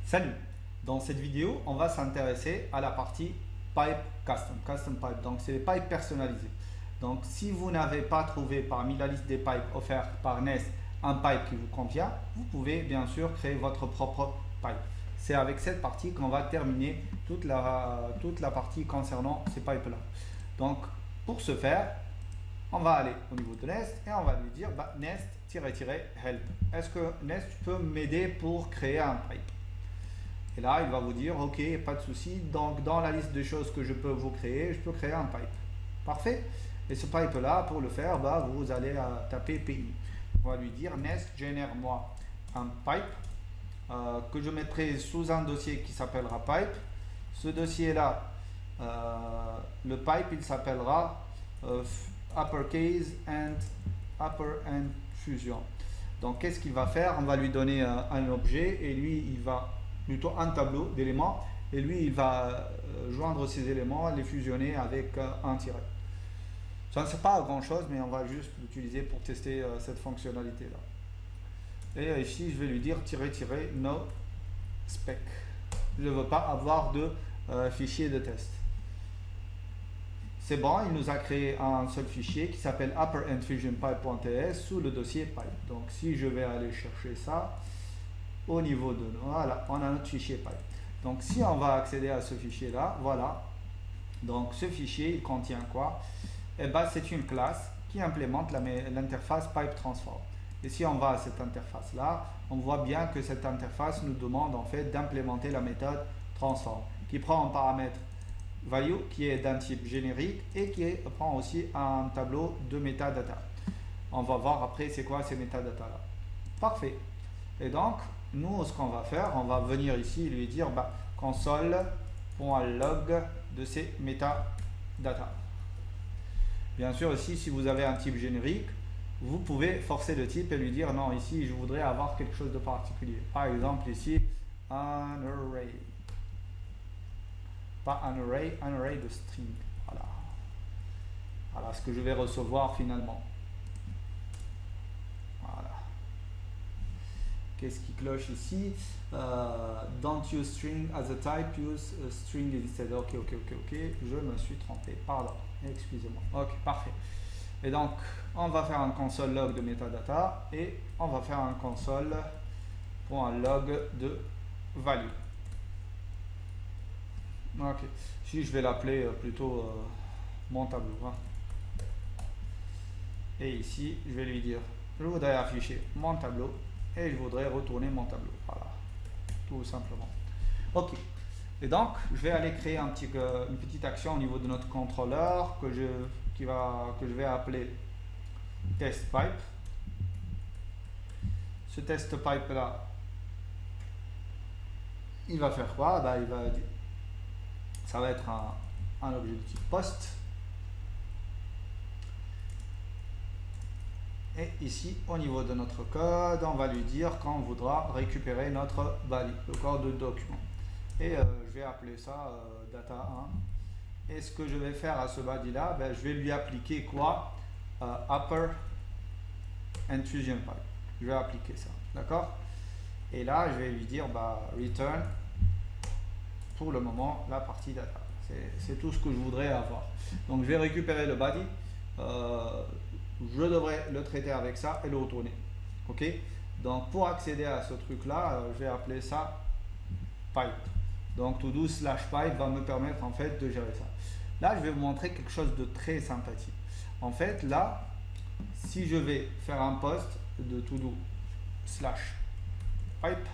Salut! Dans cette vidéo, on va s'intéresser à la partie pipe custom pipe. Donc, c'est les pipes personnalisées. Donc, si vous n'avez pas trouvé parmi la liste des pipes offertes par Nest un pipe qui vous convient, vous pouvez bien sûr créer votre propre pipe. C'est avec cette partie qu'on va terminer toute la partie concernant ces pipes-là. Donc, pour ce faire, on va aller au niveau de Nest et on va lui dire Nest-help. Est-ce que Nest peut m'aider pour créer un pipe? Et là, il va vous dire, ok, pas de souci. Donc, dans la liste de choses que je peux vous créer, je peux créer un pipe. Parfait. Et ce pipe-là, pour le faire, vous allez taper PI. On va lui dire, Nest, génère-moi un pipe que je mettrai sous un dossier qui s'appellera pipe. Ce dossier-là, le pipe, il s'appellera uppercase and fusion. Donc, qu'est-ce qu'il va faire? On va lui donner un objet et lui, il va plutôt un tableau d'éléments et lui il va joindre ces éléments, les fusionner avec un tiret. Ça ne sert pas à grand chose, mais on va juste l'utiliser pour tester cette fonctionnalité là. Et ici je vais lui dire no spec. Je ne veux pas avoir de fichier de test. C'est bon, il nous a créé un seul fichier qui s'appelle upperandfusionpipe.ts sous le dossier pipe. Donc si je vais aller chercher ça au niveau de voilà, on a notre fichier pipe. Donc si on va accéder à ce fichier là, voilà, donc ce fichier il contient quoi? Et c'est une classe qui implémente l'interface pipe transform. Et si on va à cette interface là, on voit bien que cette interface nous demande en fait d'implémenter la méthode transform qui prend un paramètre value qui est d'un type générique et qui prend aussi un tableau de metadata. On va voir après c'est quoi ces metadata là. Parfait. Et donc nous, ce qu'on va faire, on va venir ici et lui dire console.log de ces metadata. Bien sûr, ici, si vous avez un type générique, vous pouvez forcer le type et lui dire non, ici, je voudrais avoir quelque chose de particulier. Par exemple, ici, un array. Pas un array de string. Voilà. Voilà ce que je vais recevoir finalement. Qu'est-ce qui cloche ici? Don't use string as a type, use a string instead. Ok, je me suis trompé, pardon, excusez-moi. Ok, parfait. Et donc, on va faire un console log de metadata et on va faire un console.log de value. Ok, si je vais l'appeler plutôt mon tableau. Hein. Et ici, je vais lui dire, je voudrais afficher mon tableau. Et je voudrais retourner mon tableau, voilà, tout simplement. Ok, et donc je vais aller créer une petite action au niveau de notre contrôleur que je vais appeler test pipe. Ce test pipe là, il va faire quoi? Ça va être un objet de type post. Et ici, au niveau de notre code, on va lui dire qu'on voudra récupérer notre body, le corps de document. Et je vais appeler ça data 1. Et ce que je vais faire à ce body là, je vais lui appliquer quoi? Upper and fusion pipe. Je vais appliquer ça, d'accord? Et là, je vais lui dire return pour le moment la partie data. C'est tout ce que je voudrais avoir. Donc, je vais récupérer le body. Je devrais le traiter avec ça et le retourner. Ok, donc pour accéder à ce truc là, je vais appeler ça pipe. Donc todo /pipe va me permettre en fait de gérer ça. Là, je vais vous montrer quelque chose de très sympathique. En fait, là, si je vais faire un post de todo /pipe,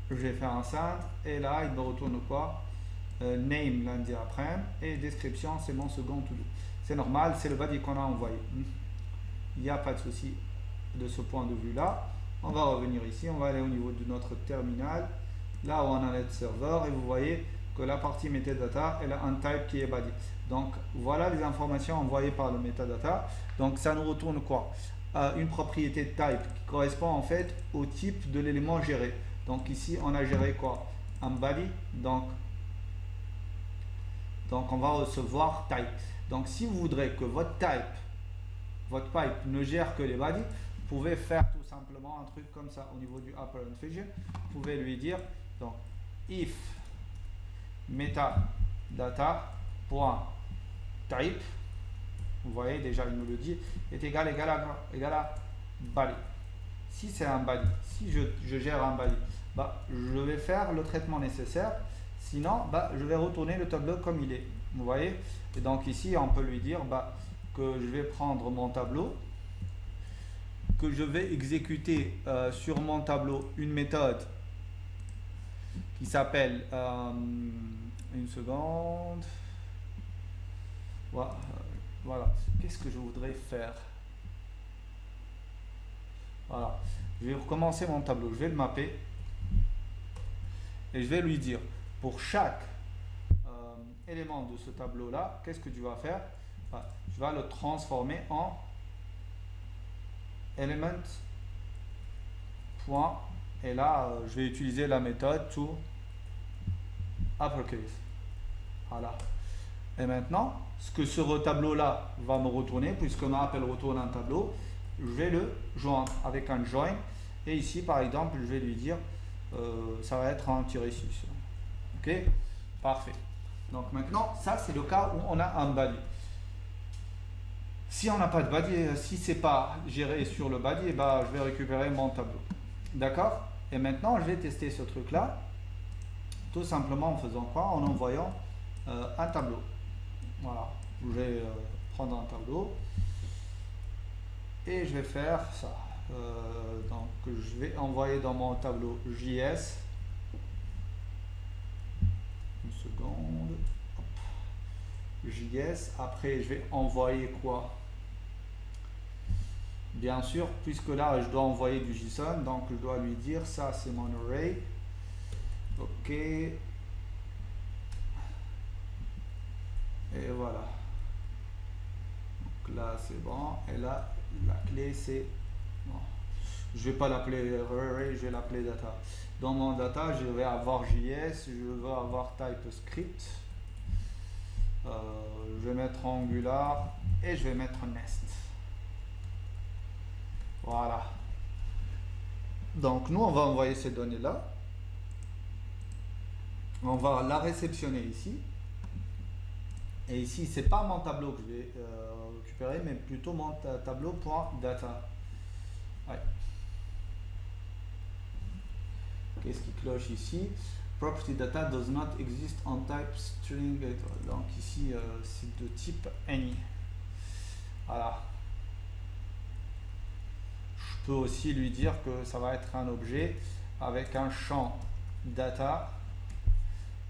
je vais faire un centre et là, il me retourne quoi? Name lundi après et description, c'est mon second todo. C'est normal, c'est le body qu'on a envoyé. Il n'y a pas de souci de ce point de vue là. On va revenir ici, on va aller au niveau de notre terminal, là où on a notre serveur, et vous voyez que la partie metadata, elle a un type qui est body. Donc voilà les informations envoyées par le metadata. Donc ça nous retourne quoi? Une propriété de type qui correspond en fait au type de l'élément géré. Donc ici on a géré quoi? Un body, donc on va recevoir type. Donc si vous voudrez que votre pipe ne gère que les bodies, vous pouvez faire tout simplement un truc comme ça au niveau du Apple Fusion. Vous pouvez lui dire donc if metadata.type, vous voyez déjà il nous le dit, est égal à body. Si c'est un body, si je gère un body, bah, je vais faire le traitement nécessaire, sinon bah, je vais retourner le tableau comme il est, vous voyez. Et donc ici on peut lui dire bah, que je vais prendre mon tableau, que je vais exécuter sur mon tableau une méthode qui s'appelle une seconde, voilà, qu'est-ce que je voudrais faire, voilà, je vais recommencer mon tableau, je vais le mapper et je vais lui dire pour chaque élément de ce tableau là, qu'est-ce que tu vas faire, bah, je vais le transformer en element point, et là je vais utiliser la méthode to uppercase, voilà. Et maintenant ce que ce tableau là va me retourner, puisque ma appel retourne un tableau, je vais le joindre avec un join, et ici par exemple je vais lui dire ça va être un -6. Ok, parfait. Donc maintenant ça c'est le cas où on a un body. Si on n'a pas de body, si c'est pas géré sur le body, bah, je vais récupérer mon tableau. D'accord. Et maintenant je vais tester ce truc là tout simplement en faisant quoi, en envoyant un tableau. Voilà, je vais prendre un tableau et je vais faire ça. Donc je vais envoyer dans mon tableau JS, une seconde, hop. JS, après je vais envoyer quoi, bien sûr, puisque là je dois envoyer du JSON, donc je dois lui dire ça c'est mon array, ok, et voilà, donc là c'est bon, et là la clé c'est bon. Je vais pas l'appeler array, je vais l'appeler data. Dans mon data, je vais avoir JS, je vais avoir TypeScript, je vais mettre Angular et je vais mettre Nest. Voilà. Donc nous, on va envoyer ces données-là. On va la réceptionner ici. Et ici, c'est pas mon tableau que je vais récupérer, mais plutôt mon tableau.data. Ouais. Qu'est-ce qui cloche ici? Property data does not exist on type string. Donc ici c'est de type any. Voilà. Je peux aussi lui dire que ça va être un objet avec un champ data,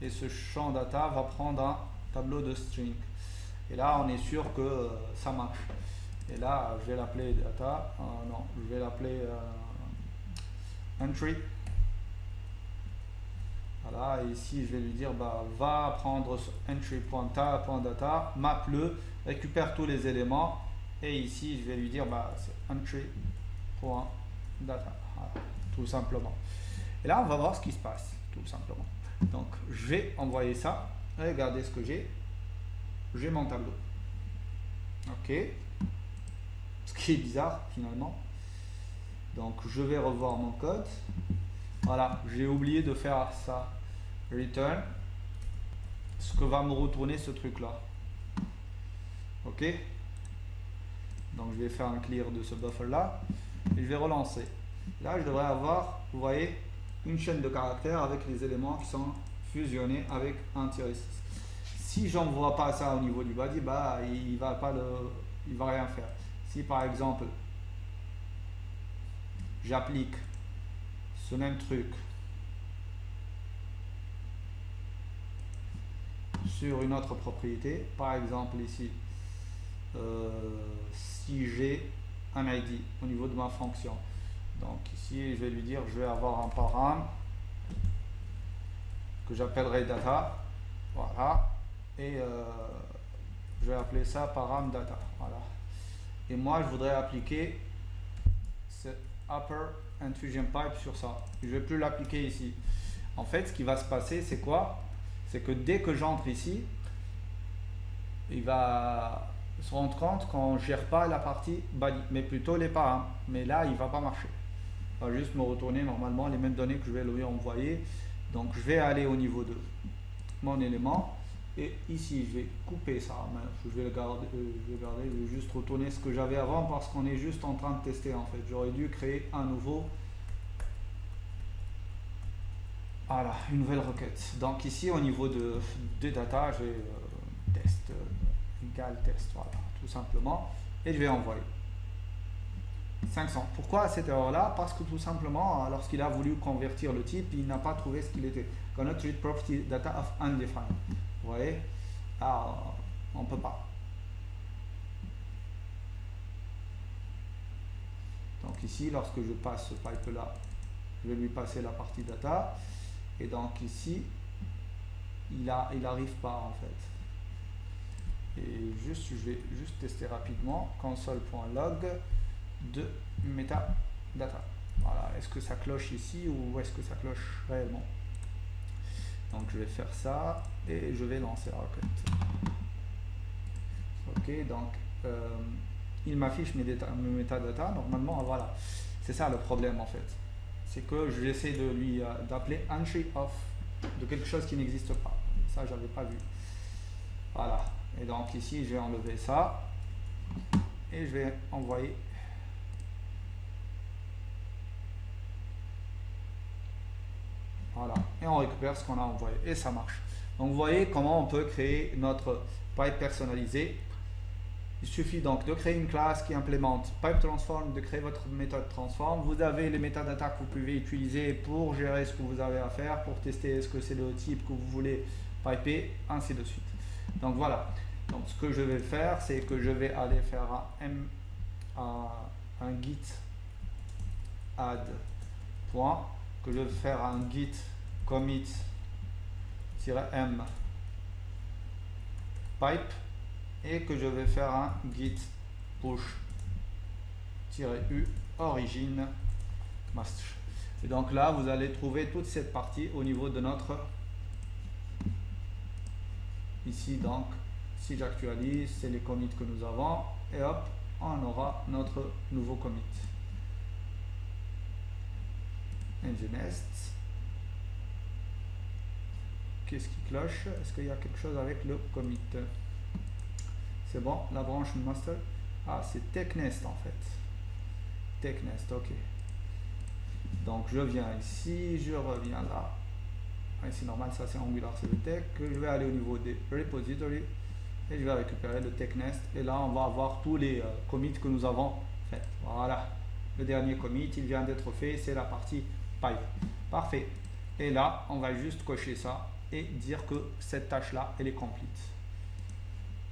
et ce champ data va prendre un tableau de string. Et là on est sûr que ça marche. Et là je vais l'appeler data. Non, je vais l'appeler entry. Voilà, et ici je vais lui dire bah, va prendre ce entry.data, map-le, récupère tous les éléments, et ici je vais lui dire bah, c'est entry.data, voilà, tout simplement. Et là on va voir ce qui se passe, tout simplement. Donc je vais envoyer ça, regardez ce que j'ai mon tableau, ok, ce qui est bizarre finalement. Donc je vais revoir mon code. Voilà, j'ai oublié de faire ça. Return, ce que va me retourner ce truc là. Ok, donc je vais faire un clear de ce buffer là et je vais relancer. Là je devrais avoir, vous voyez, une chaîne de caractères avec les éléments qui sont fusionnés avec un -6. Si j'envoie pas ça au niveau du body, bah il va rien faire. Si par exemple j'applique ce même truc sur une autre propriété, par exemple ici, si j'ai un ID au niveau de ma fonction, donc ici je vais lui dire, je vais avoir un param que j'appellerai data, voilà, et je vais appeler ça param data, voilà, et moi je voudrais appliquer ce upper Fusion pipe sur ça. Je ne vais plus l'appliquer ici. En fait, ce qui va se passer, c'est quoi? C'est que dès que j'entre ici, il va se rendre compte qu'on ne gère pas la partie body, mais plutôt les params. Mais là, il ne va pas marcher. va juste me retourner normalement les mêmes données que je vais lui envoyer. Donc je vais aller au niveau de mon élément et ici je vais couper ça. Je vais le garder, je vais juste retourner ce que j'avais avant parce qu'on est juste en train de tester en fait. J'aurais dû créer un nouveau, voilà, une nouvelle requête. Donc ici au niveau de data, je vais test égal test, voilà, tout simplement, et je vais envoyer 500. Pourquoi cette erreur là? Parce que tout simplement lorsqu'il a voulu convertir le type, il n'a pas trouvé ce qu'il était. Cannot read property data of undefined. Vous voyez, on peut pas. Donc ici, lorsque je passe ce pipe là, je vais lui passer la partie data, et donc ici il arrive pas en fait. Et juste, je vais juste tester rapidement console.log de metadata. Voilà, est-ce que ça cloche ici ou est-ce que ça cloche réellement? Donc je vais faire ça et je vais lancer la requête. Ok, donc il m'affiche mes metadata. Normalement, voilà, c'est ça le problème en fait. C'est que j'essaie de lui d'appeler entry of de quelque chose qui n'existe pas. Ça, j'avais pas vu. Voilà. Et donc ici, je vais enlever ça et je vais envoyer. Voilà, et on récupère ce qu'on a envoyé et ça marche. Donc vous voyez comment on peut créer notre pipe personnalisé. Il suffit donc de créer une classe qui implémente pipe transform, de créer votre méthode transform. Vous avez les métadatas que vous pouvez utiliser pour gérer ce que vous avez à faire, pour tester est-ce que c'est le type que vous voulez piper, ainsi de suite. Donc voilà. Donc ce que je vais faire, c'est que je vais aller faire un git add point, que je vais faire un git commit-m pipe et que je vais faire un git push-u origin master. Et donc là, vous allez trouver toute cette partie au niveau de notre ici. Donc si j'actualise, c'est les commits que nous avons et hop, on aura notre nouveau commit. Nginest. Qu'est-ce qui cloche? Est-ce qu'il y a quelque chose avec le commit? C'est bon, la branche master. Ah, c'est technest en fait. Technest, ok. Donc je viens ici, je reviens là. Ici normal, ça c'est Angular CVTech. Je vais aller au niveau des repositories et je vais récupérer le technest. Et là, on va avoir tous les commits que nous avons fait. Voilà. Le dernier commit, il vient d'être fait, c'est la partie pipe. Parfait. Et là, on va juste cocher ça et dire que cette tâche là elle est complète.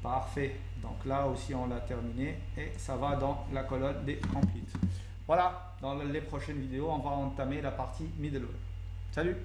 Parfait. Donc là aussi on l'a terminé et ça va dans la colonne des complete. Voilà, dans les prochaines vidéos on va entamer la partie middleware. Salut.